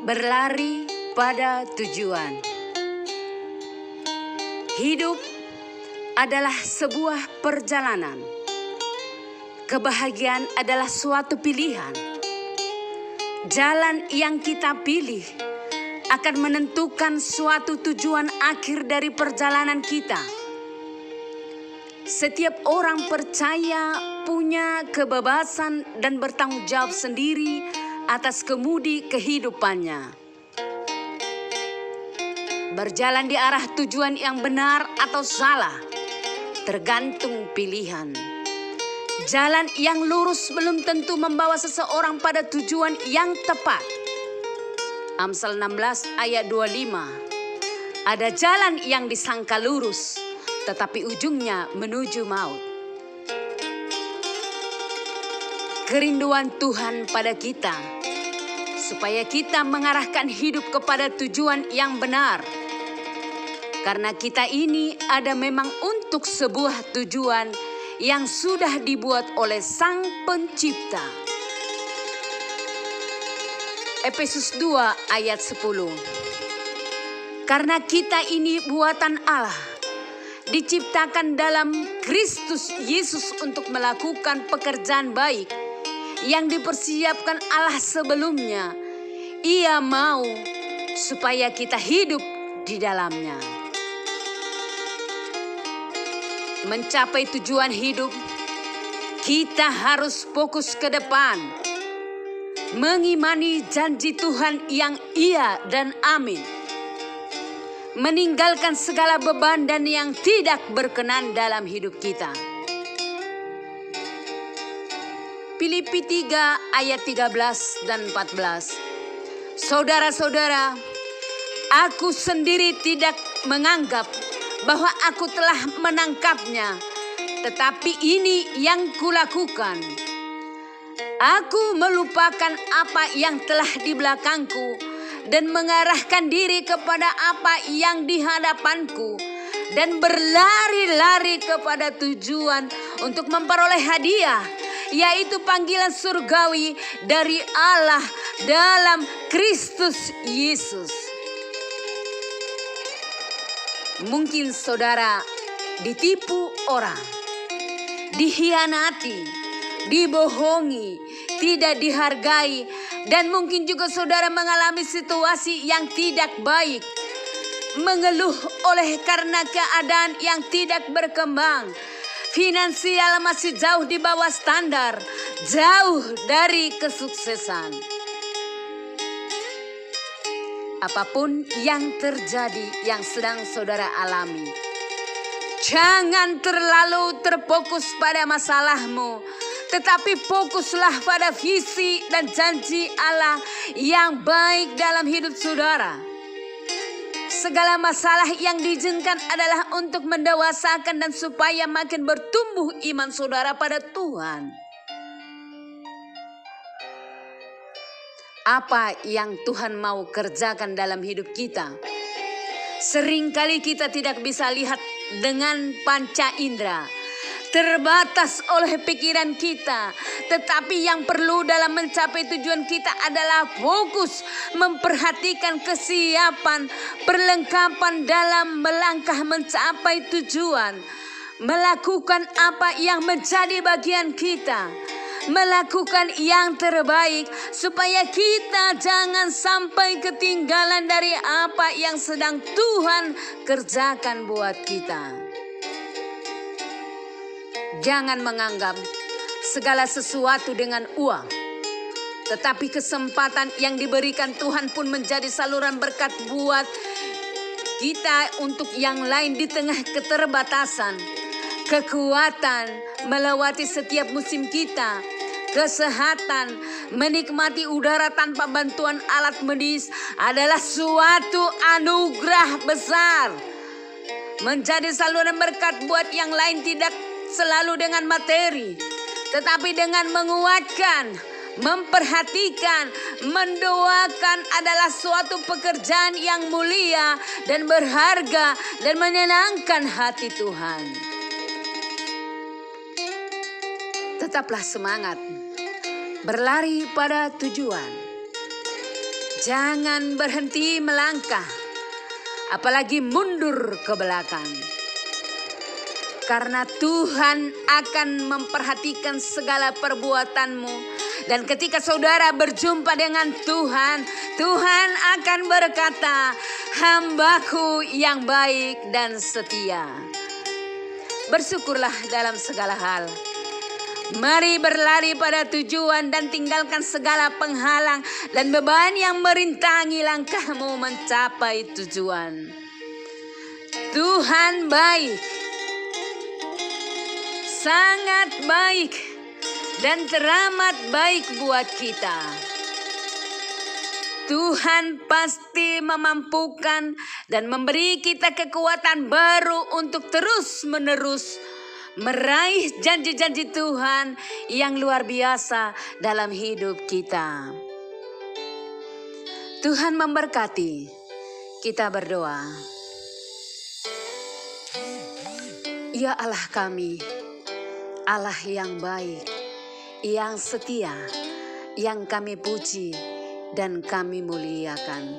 Berlari pada tujuan. Hidup adalah sebuah perjalanan. Kebahagiaan adalah suatu pilihan. Jalan yang kita pilih akan menentukan suatu tujuan akhir dari perjalanan kita. Setiap orang percaya punya kebebasan dan bertanggung jawab sendiri atas kemudi kehidupannya. Berjalan di arah tujuan yang benar atau salah tergantung pilihan. Jalan yang lurus belum tentu membawa seseorang pada tujuan yang tepat. Amsal 16 ayat 25. Ada jalan yang disangka lurus, tetapi ujungnya menuju maut. Kerinduan Tuhan pada kita, supaya kita mengarahkan hidup kepada tujuan yang benar. Karena kita ini ada memang untuk sebuah tujuan yang sudah dibuat oleh Sang Pencipta. Efesus 2 ayat 10. Karena kita ini buatan Allah, diciptakan dalam Kristus Yesus untuk melakukan pekerjaan baik yang dipersiapkan Allah sebelumnya. Ia mau supaya kita hidup di dalamnya. Mencapai tujuan hidup, kita harus fokus ke depan. Mengimani janji Tuhan yang iya dan amin. Meninggalkan segala beban dan yang tidak berkenan dalam hidup kita. Filipi 3 ayat 13 dan 14. Saudara-saudara, aku sendiri tidak menganggap bahwa aku telah menangkapnya, tetapi ini yang kulakukan. Aku melupakan apa yang telah di belakangku dan mengarahkan diri kepada apa yang di hadapanku dan berlari-lari kepada tujuan untuk memperoleh hadiah, yaitu panggilan surgawi dari Allah dalam Kristus Yesus. Mungkin saudara ditipu orang, dikhianati, dibohongi, tidak dihargai, dan mungkin juga saudara mengalami situasi yang tidak baik, mengeluh oleh karena keadaan yang tidak berkembang. Finansial masih jauh di bawah standar, jauh dari kesuksesan. Apapun yang terjadi yang sedang saudara alami, jangan terlalu terfokus pada masalahmu, tetapi fokuslah pada visi dan janji Allah yang baik dalam hidup saudara. Segala masalah yang diizinkan adalah untuk mendewasakan dan supaya makin bertumbuh iman saudara pada Tuhan. Apa yang Tuhan mau kerjakan dalam hidup kita? Seringkali kita tidak bisa lihat dengan panca indera, terbatas oleh pikiran kita. Tetapi yang perlu dalam mencapai tujuan kita adalah fokus memperhatikan kesiapan, perlengkapan dalam melangkah mencapai tujuan. Melakukan apa yang menjadi bagian kita. Melakukan yang terbaik supaya kita jangan sampai ketinggalan dari apa yang sedang Tuhan kerjakan buat kita. Jangan menganggap segala sesuatu dengan uang, tetapi kesempatan yang diberikan Tuhan pun menjadi saluran berkat buat kita untuk yang lain di tengah keterbatasan. Kekuatan melewati setiap musim kita, kesehatan, menikmati udara tanpa bantuan alat medis adalah suatu anugerah besar. Menjadi saluran berkat buat yang lain tidak selalu dengan materi, tetapi dengan menguatkan, memperhatikan, mendoakan adalah suatu pekerjaan yang mulia dan berharga dan menyenangkan hati Tuhan. Tetaplah semangat, berlari pada tujuan. Jangan berhenti melangkah, apalagi mundur ke belakang. Karena Tuhan akan memperhatikan segala perbuatanmu. Dan ketika saudara berjumpa dengan Tuhan, Tuhan akan berkata, "Hambaku yang baik dan setia." Bersyukurlah dalam segala hal. Mari berlari pada tujuan dan tinggalkan segala penghalang dan beban yang merintangi langkahmu mencapai tujuan. Tuhan baik, sangat baik dan teramat baik buat kita. Tuhan pasti memampukan dan memberi kita kekuatan baru untuk terus-menerus meraih janji-janji Tuhan yang luar biasa dalam hidup kita. Tuhan memberkati. Kita berdoa. Ya Allah kami, Allah yang baik, yang setia, yang kami puji dan kami muliakan.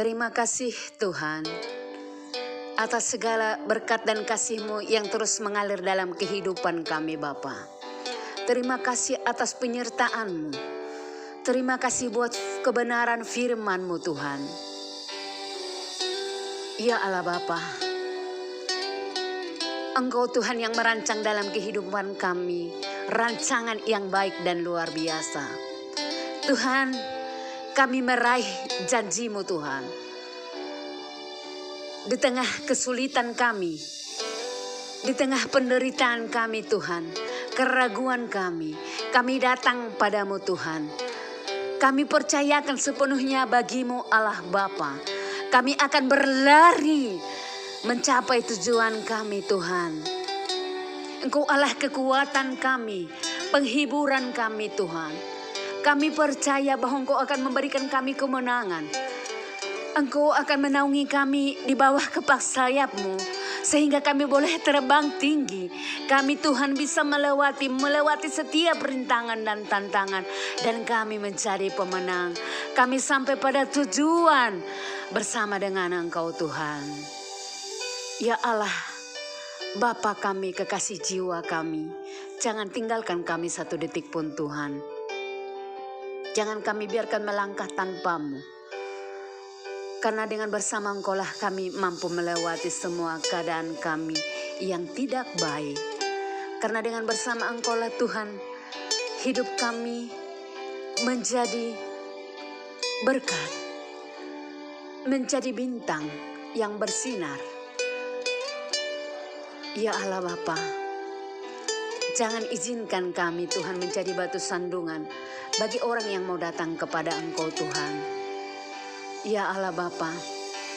Terima kasih Tuhan atas segala berkat dan kasih-Mu yang terus mengalir dalam kehidupan kami Bapa. Terima kasih atas penyertaan-Mu. Terima kasih buat kebenaran firman-Mu Tuhan. Ya Allah Bapa, Engkau Tuhan yang merancang dalam kehidupan kami, rancangan yang baik dan luar biasa. Tuhan, kami meraih janji-Mu Tuhan. Di tengah kesulitan kami, di tengah penderitaan kami Tuhan, keraguan kami datang padamu Tuhan. Kami percayakan sepenuhnya bagimu Allah Bapa. Kami akan berlari mencapai tujuan kami Tuhan. Engkau Allah kekuatan kami, penghiburan kami Tuhan. Kami percaya bahwa Engkau akan memberikan kami kemenangan. Engkau akan menaungi kami di bawah kepak sayap-Mu, sehingga kami boleh terbang tinggi. Kami Tuhan bisa melewati setiap rintangan dan tantangan, dan kami menjadi pemenang. Kami sampai pada tujuan bersama dengan Engkau Tuhan. Ya Allah, Bapa kami, kekasih jiwa kami, jangan tinggalkan kami satu detik pun Tuhan. Jangan kami biarkan melangkah tanpa-Mu. Karena dengan bersama Engkau lah kami mampu melewati semua keadaan kami yang tidak baik. Karena dengan bersama Engkau lah Tuhan, hidup kami menjadi berkat, menjadi bintang yang bersinar. Ya Allah Bapa, jangan izinkan kami Tuhan menjadi batu sandungan bagi orang yang mau datang kepada Engkau Tuhan. Ya Allah Bapa,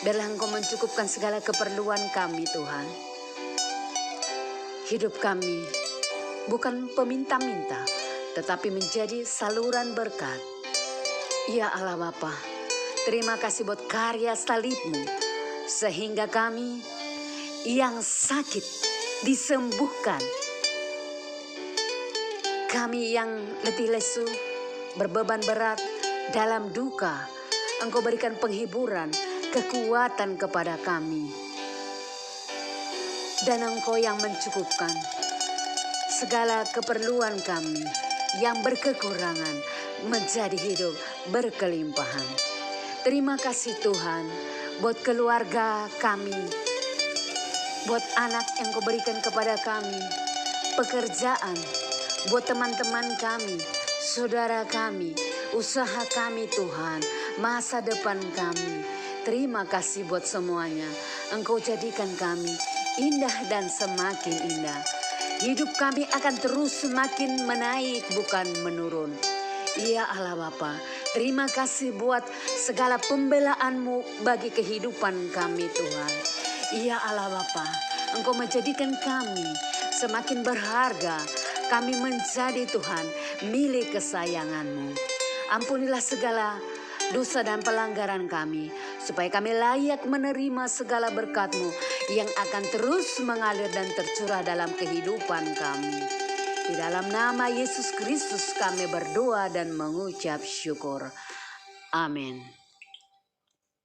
biarlah Engkau mencukupkan segala keperluan kami Tuhan. Hidup kami bukan peminta-minta, tetapi menjadi saluran berkat. Ya Allah Bapa, terima kasih buat karya salib-Mu, sehingga kami yang sakit disembuhkan. Kami yang letih lesu, berbeban berat dalam duka, Engkau berikan penghiburan, kekuatan kepada kami. Dan Engkau yang mencukupkan segala keperluan kami yang berkekurangan menjadi hidup berkelimpahan. Terima kasih Tuhan buat keluarga kami, buat anak yang Kau berikan kepada kami, pekerjaan, buat teman-teman kami, saudara kami, usaha kami Tuhan, masa depan kami. Terima kasih buat semuanya. Engkau jadikan kami indah dan semakin indah. Hidup kami akan terus semakin menaik bukan menurun. Ya Allah Bapa, terima kasih buat segala pembelaan-Mu bagi kehidupan kami Tuhan. Ya Allah Bapa, Engkau menjadikan kami semakin berharga. Kami menjadi Tuhan milik kesayangan-Mu. Ampunilah segala dosa dan pelanggaran kami, supaya kami layak menerima segala berkat-Mu yang akan terus mengalir dan tercurah dalam kehidupan kami. Di dalam nama Yesus Kristus kami berdoa dan mengucap syukur. Amin.